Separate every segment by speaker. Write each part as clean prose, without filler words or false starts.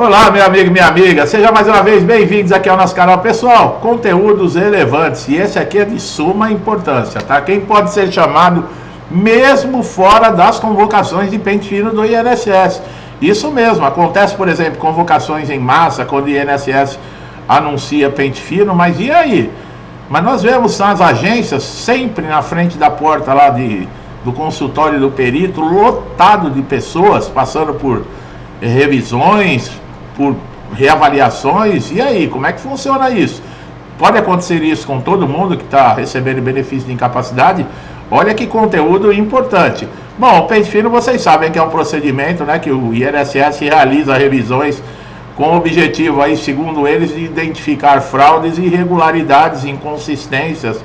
Speaker 1: Olá, meu amigo e minha amiga, sejam mais uma vez bem-vindos aqui ao nosso canal. Pessoal, conteúdos relevantes, e esse aqui é de suma importância, tá? Quem pode ser chamado mesmo fora das convocações de pente fino do INSS. Isso mesmo, acontece, por exemplo, convocações em massa, quando o INSS anuncia pente fino, mas e aí? Mas nós vemos as agências sempre na frente da porta lá do consultório do perito, lotado de pessoas, passando por revisões, por reavaliações. E aí, como é que funciona isso? Pode acontecer isso com todo mundo que está recebendo benefício de incapacidade? Olha que conteúdo importante. Bom, o pente fino vocês sabem que é um procedimento, né, que o INSS realiza revisões com o objetivo aí, segundo eles, de identificar fraudes e irregularidades, inconsistências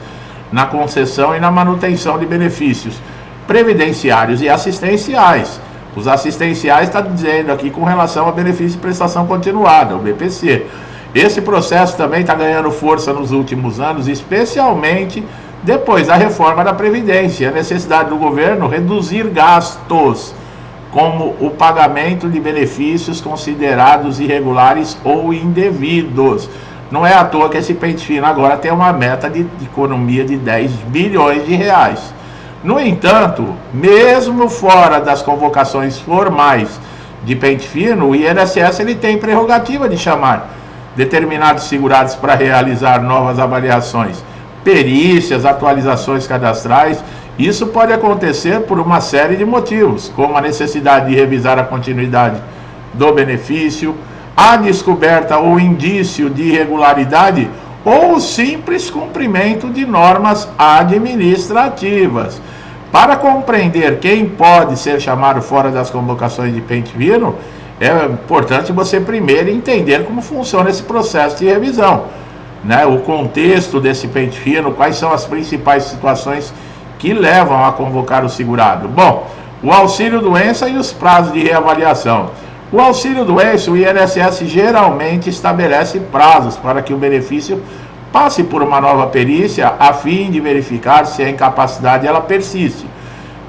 Speaker 1: na concessão e na manutenção de benefícios previdenciários e assistenciais. Os assistenciais está dizendo aqui com relação a benefício de prestação continuada, o BPC. Esse processo também está ganhando força nos últimos anos, especialmente depois da reforma da Previdência, a necessidade do governo reduzir gastos, como o pagamento de benefícios considerados irregulares ou indevidos. Não é à toa que esse pente fino agora tem uma meta de economia de 10 bilhões de reais. No entanto, mesmo fora das convocações formais de pente fino, o INSS ele tem prerrogativa de chamar determinados segurados para realizar novas avaliações, perícias, atualizações cadastrais. Isso pode acontecer por uma série de motivos, como a necessidade de revisar a continuidade do benefício, a descoberta ou indício de irregularidade ou o simples cumprimento de normas administrativas. Para compreender quem pode ser chamado fora das convocações de pente fino, é importante você primeiro entender como funciona esse processo de revisão, né? O contexto desse pente fino, quais são as principais situações que levam a convocar o segurado. Bom, o auxílio-doença e os prazos de reavaliação. O auxílio-doença, o INSS geralmente estabelece prazos para que o benefício passe por uma nova perícia a fim de verificar se a incapacidade ela persiste.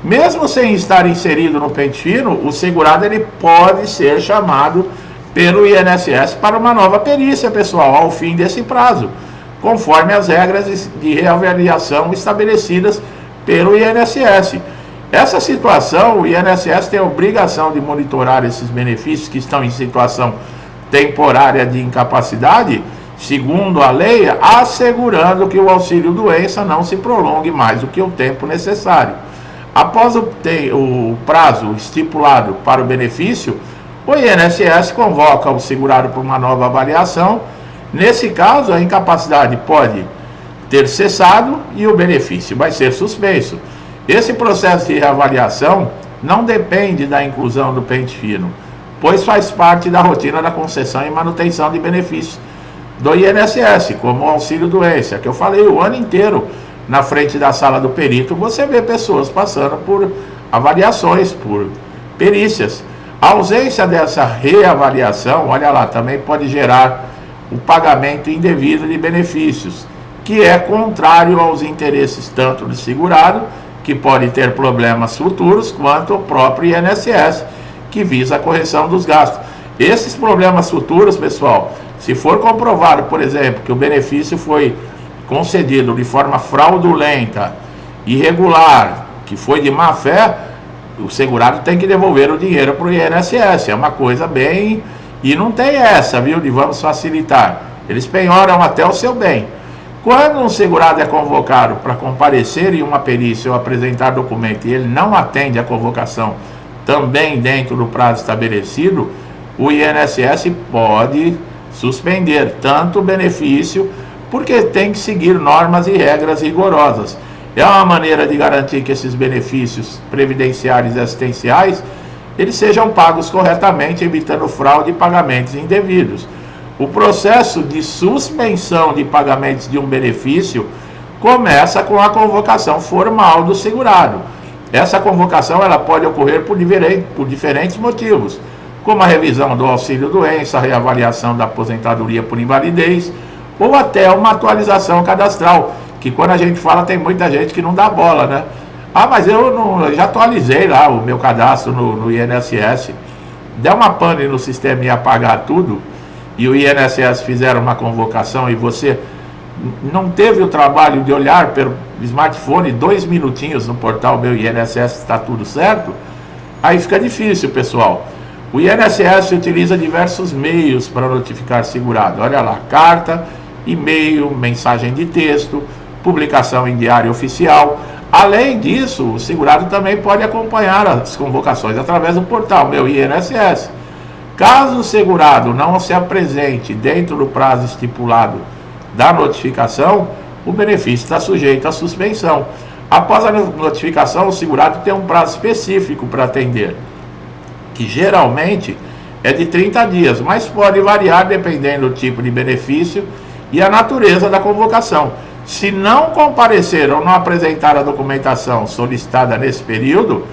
Speaker 1: Mesmo sem estar inserido no pente fino, o segurado ele pode ser chamado pelo INSS para uma nova perícia, pessoal, ao fim desse prazo, conforme as regras de reavaliação estabelecidas pelo INSS. Essa situação, o INSS tem a obrigação de monitorar esses benefícios que estão em situação temporária de incapacidade, segundo a lei, assegurando que o auxílio-doença não se prolongue mais do que o tempo necessário. Após o prazo estipulado para o benefício, o INSS convoca o segurado para uma nova avaliação. Nesse caso, a incapacidade pode ter cessado e o benefício vai ser suspenso. Esse processo de reavaliação não depende da inclusão do pente fino, pois faz parte da rotina da concessão e manutenção de benefícios do INSS, como o auxílio-doença, que eu falei o ano inteiro na frente da sala do perito, você vê pessoas passando por avaliações, por perícias. A ausência dessa reavaliação, olha lá, também pode gerar o pagamento indevido de benefícios, que é contrário aos interesses tanto do segurado, que pode ter problemas futuros, quanto o próprio INSS, que visa a correção dos gastos. Esses problemas futuros, pessoal, se for comprovado, por exemplo, que o benefício foi concedido de forma fraudulenta, irregular, que foi de má fé, o segurado tem que devolver o dinheiro para o INSS. É uma coisa bem... E não tem essa, viu, de vamos facilitar. Eles penhoram até o seu bem. Quando um segurado é convocado para comparecer em uma perícia ou apresentar documento e ele não atende a convocação também dentro do prazo estabelecido, o INSS pode suspender tanto o benefício, porque tem que seguir normas e regras rigorosas. É uma maneira de garantir que esses benefícios previdenciários e assistenciais eles sejam pagos corretamente, evitando fraude e pagamentos indevidos. O processo de suspensão de pagamentos de um benefício começa com a convocação formal do segurado. Essa convocação ela pode ocorrer por diferentes motivos, como a revisão do auxílio-doença, a reavaliação da aposentadoria por invalidez, ou até uma atualização cadastral, que quando a gente fala tem muita gente que não dá bola, né? Ah, mas eu já atualizei lá o meu cadastro no INSS. der uma pane no sistema e apagar tudo, e o INSS fizer uma convocação e você não teve o trabalho de olhar pelo smartphone 2 minutinhos no portal Meu INSS, está tudo certo, aí fica difícil, pessoal. O INSS utiliza diversos meios para notificar segurado. Olha lá, carta, e-mail, mensagem de texto, publicação em diário oficial. Além disso, o segurado também pode acompanhar as convocações através do portal Meu INSS. Caso o segurado não se apresente dentro do prazo estipulado da notificação, o benefício está sujeito à suspensão. Após a notificação, o segurado tem um prazo específico para atender, que geralmente é de 30 dias, mas pode variar dependendo do tipo de benefício e a natureza da convocação. Se não comparecer ou não apresentar a documentação solicitada nesse período,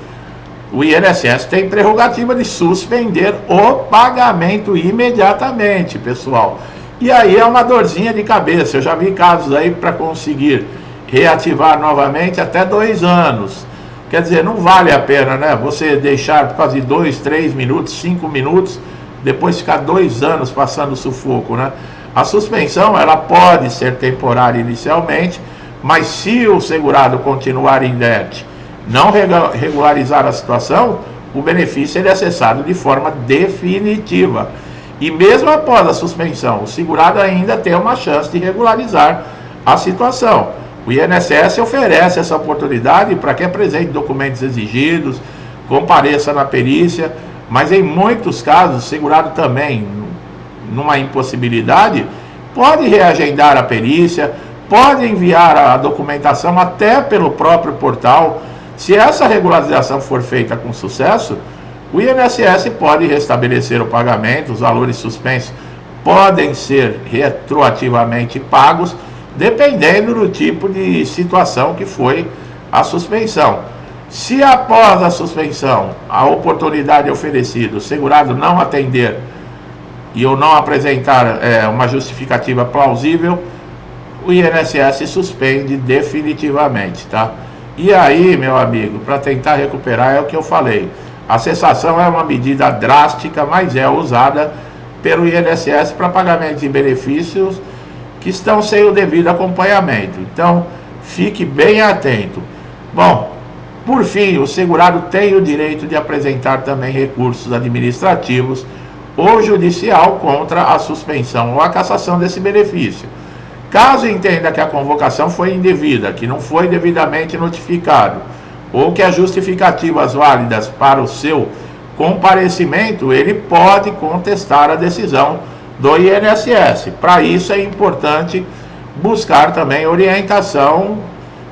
Speaker 1: o INSS tem prerrogativa de suspender o pagamento imediatamente, pessoal. E aí é uma dorzinha de cabeça. Eu já vi casos aí para conseguir reativar novamente até 2 anos. Quer dizer, não vale a pena, né? Você deixar por causa de 2, 3 minutos, 5 minutos, depois ficar 2 anos passando sufoco, né? A suspensão, ela pode ser temporária inicialmente, mas se o segurado continuar inerte, não regularizar a situação, o benefício ele é cessado de forma definitiva. E mesmo após a suspensão, o segurado ainda tem uma chance de regularizar a situação. O INSS oferece essa oportunidade para que apresente documentos exigidos, compareça na perícia, mas em muitos casos, o segurado também, numa impossibilidade, pode reagendar a perícia, pode enviar a documentação até pelo próprio portal. Se essa regularização for feita com sucesso, o INSS pode restabelecer o pagamento, os valores suspensos podem ser retroativamente pagos, dependendo do tipo de situação que foi a suspensão. Se após a suspensão, a oportunidade oferecida, o segurado não atender e eu não apresentar uma justificativa plausível, o INSS suspende definitivamente, tá? E aí, meu amigo, para tentar recuperar é o que eu falei. A cessação é uma medida drástica, mas é usada pelo INSS para pagamento de benefícios que estão sem o devido acompanhamento. Então, fique bem atento. Bom, por fim, o segurado tem o direito de apresentar também recursos administrativos ou judicial contra a suspensão ou a cassação desse benefício. Caso entenda que a convocação foi indevida, que não foi devidamente notificado, ou que as justificativas válidas para o seu comparecimento, ele pode contestar a decisão do INSS. Para isso é importante buscar também orientação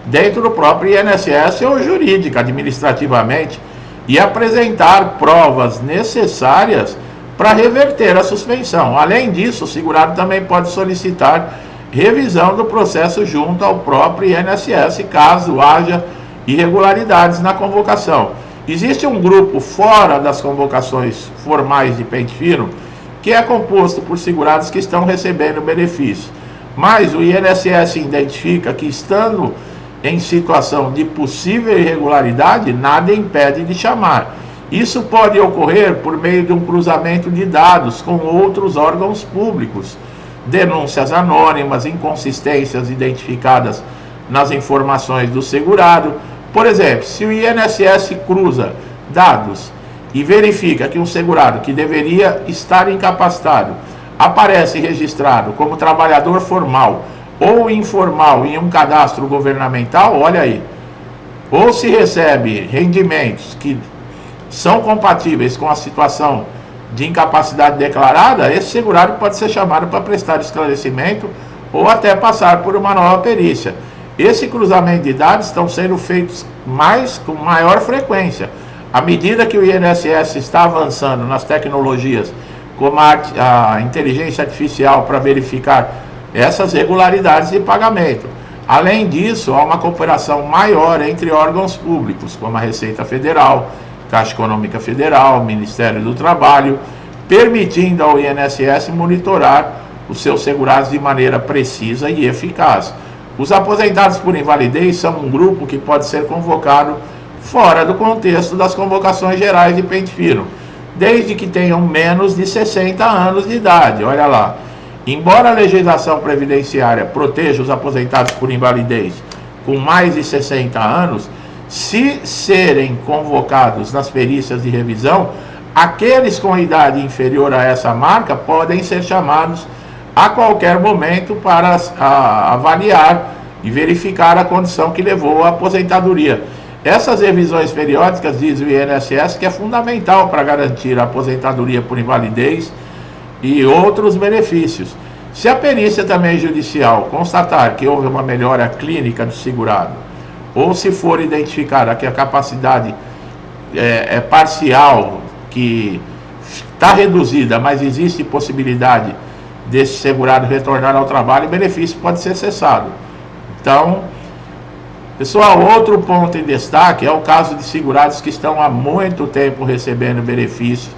Speaker 1: dentro do próprio INSS ou jurídica, administrativamente, e apresentar provas necessárias para reverter a suspensão. Além disso, o segurado também pode solicitar revisão do processo junto ao próprio INSS, caso haja irregularidades na convocação. Existe um grupo fora das convocações formais de pente fino, que é composto por segurados que estão recebendo benefício, mas o INSS identifica que, estando em situação de possível irregularidade, nada impede de chamar. Isso pode ocorrer por meio de um cruzamento de dados com outros órgãos públicos, denúncias anônimas, inconsistências identificadas nas informações do segurado. Por exemplo, se o INSS cruza dados e verifica que um segurado que deveria estar incapacitado aparece registrado como trabalhador formal ou informal em um cadastro governamental, olha aí, ou se recebe rendimentos que são compatíveis com a situação de incapacidade declarada, esse segurado pode ser chamado para prestar esclarecimento ou até passar por uma nova perícia. Esse cruzamento de dados estão sendo feitos com maior frequência. À medida que o INSS está avançando nas tecnologias, como a inteligência artificial para verificar essas regularidades de pagamento. Além disso, há uma cooperação maior entre órgãos públicos, como a Receita Federal, Caixa Econômica Federal, Ministério do Trabalho, permitindo ao INSS monitorar os seus segurados de maneira precisa e eficaz. Os aposentados por invalidez são um grupo que pode ser convocado fora do contexto das convocações gerais de pente fino, desde que tenham menos de 60 anos de idade. Olha lá, embora a legislação previdenciária proteja os aposentados por invalidez com mais de 60 anos, se serem convocados nas perícias de revisão, aqueles com idade inferior a essa marca podem ser chamados a qualquer momento para avaliar e verificar a condição que levou à aposentadoria. Essas revisões periódicas, diz o INSS, que é fundamental para garantir a aposentadoria por invalidez e outros benefícios. Se a perícia também judicial constatar que houve uma melhora clínica do segurado, ou se for identificada que a capacidade é parcial, que está reduzida, mas existe possibilidade desse segurado retornar ao trabalho, o benefício pode ser cessado. Então, pessoal, outro ponto em destaque é o caso de segurados que estão há muito tempo recebendo benefício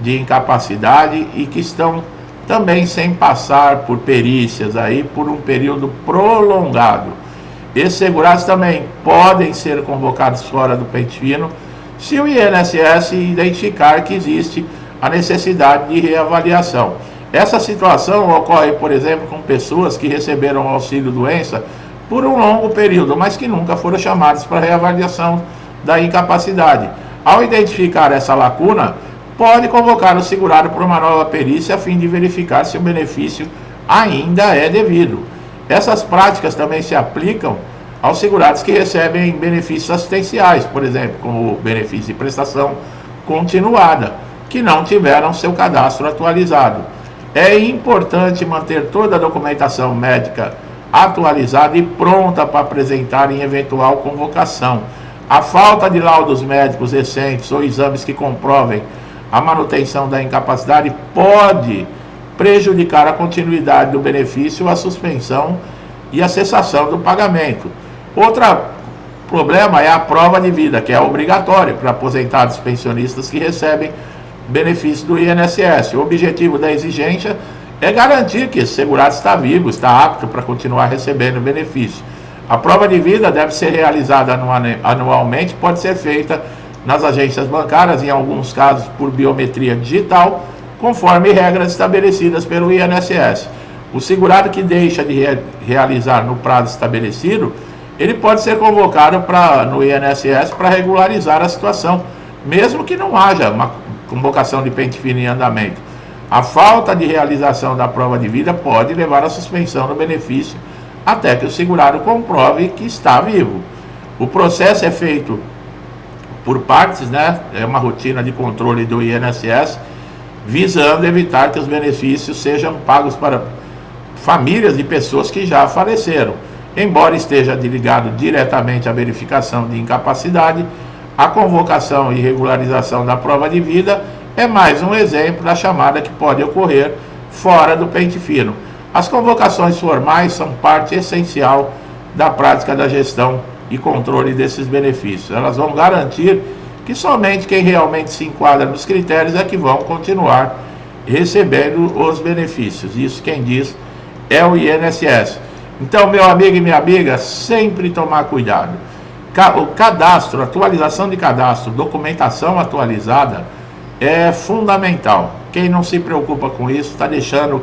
Speaker 1: de incapacidade e que estão também sem passar por perícias aí por um período prolongado. Esses segurados também podem ser convocados fora do pente fino se o INSS identificar que existe a necessidade de reavaliação. Essa situação ocorre, por exemplo, com pessoas que receberam auxílio-doença por um longo período, mas que nunca foram chamadas para reavaliação da incapacidade. Ao identificar essa lacuna, pode convocar o segurado para uma nova perícia a fim de verificar se o benefício ainda é devido. Essas práticas também se aplicam aos segurados que recebem benefícios assistenciais, por exemplo, como o benefício de prestação continuada, que não tiveram seu cadastro atualizado. É importante manter toda a documentação médica atualizada e pronta para apresentar em eventual convocação. A falta de laudos médicos recentes ou exames que comprovem a manutenção da incapacidade pode prejudicar a continuidade do benefício, a suspensão e a cessação do pagamento. Outro problema é a prova de vida, que é obrigatória para aposentados pensionistas que recebem benefício do INSS. O objetivo da exigência é garantir que esse segurado está vivo, está apto para continuar recebendo o benefício. A prova de vida deve ser realizada anualmente, pode ser feita nas agências bancárias, em alguns casos por biometria digital, conforme regras estabelecidas pelo INSS. O segurado que deixa de realizar no prazo estabelecido, ele pode ser convocado no INSS para regularizar a situação, mesmo que não haja uma convocação de pente fino em andamento. A falta de realização da prova de vida pode levar à suspensão do benefício até que o segurado comprove que está vivo. O processo é feito por partes, né? É uma rotina de controle do INSS, visando evitar que os benefícios sejam pagos para famílias de pessoas que já faleceram. Embora esteja ligado diretamente à verificação de incapacidade, a convocação e regularização da prova de vida é mais um exemplo da chamada que pode ocorrer fora do pente fino. As convocações formais são parte essencial da prática da gestão e controle desses benefícios. Elas vão garantir que somente quem realmente se enquadra nos critérios é que vão continuar recebendo os benefícios. Isso quem diz é o INSS. Então, meu amigo e minha amiga, sempre tomar cuidado. O cadastro, atualização de cadastro, documentação atualizada é fundamental. Quem não se preocupa com isso está deixando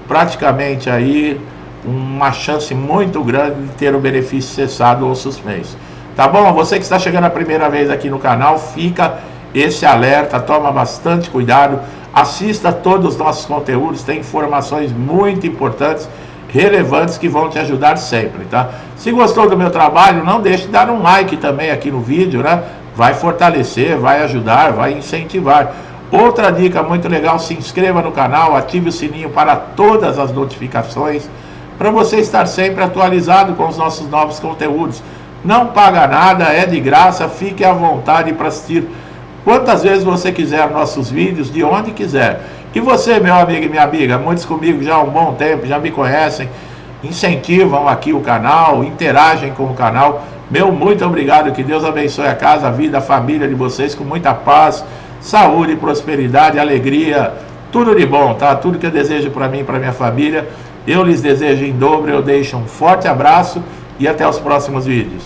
Speaker 1: praticamente aí uma chance muito grande de ter o benefício cessado ou suspenso. Tá bom? Você que está chegando a primeira vez aqui no canal, fica esse alerta, toma bastante cuidado, assista todos os nossos conteúdos, tem informações muito importantes, relevantes, que vão te ajudar sempre, tá? Se gostou do meu trabalho, não deixe de dar um like também aqui no vídeo, né? Vai fortalecer, vai ajudar, vai incentivar. Outra dica muito legal, se inscreva no canal, ative o sininho para todas as notificações, para você estar sempre atualizado com os nossos novos conteúdos. Não paga nada, é de graça, fique à vontade para assistir quantas vezes você quiser nossos vídeos, de onde quiser. E você, meu amigo e minha amiga, muitos comigo já há um bom tempo, já me conhecem, incentivam aqui o canal, interagem com o canal. Meu muito obrigado, que Deus abençoe a casa, a vida, a família de vocês com muita paz, saúde, prosperidade, alegria, tudo de bom, tá? Tudo que eu desejo para mim e para minha família, eu lhes desejo em dobro. Eu deixo um forte abraço e até os próximos vídeos.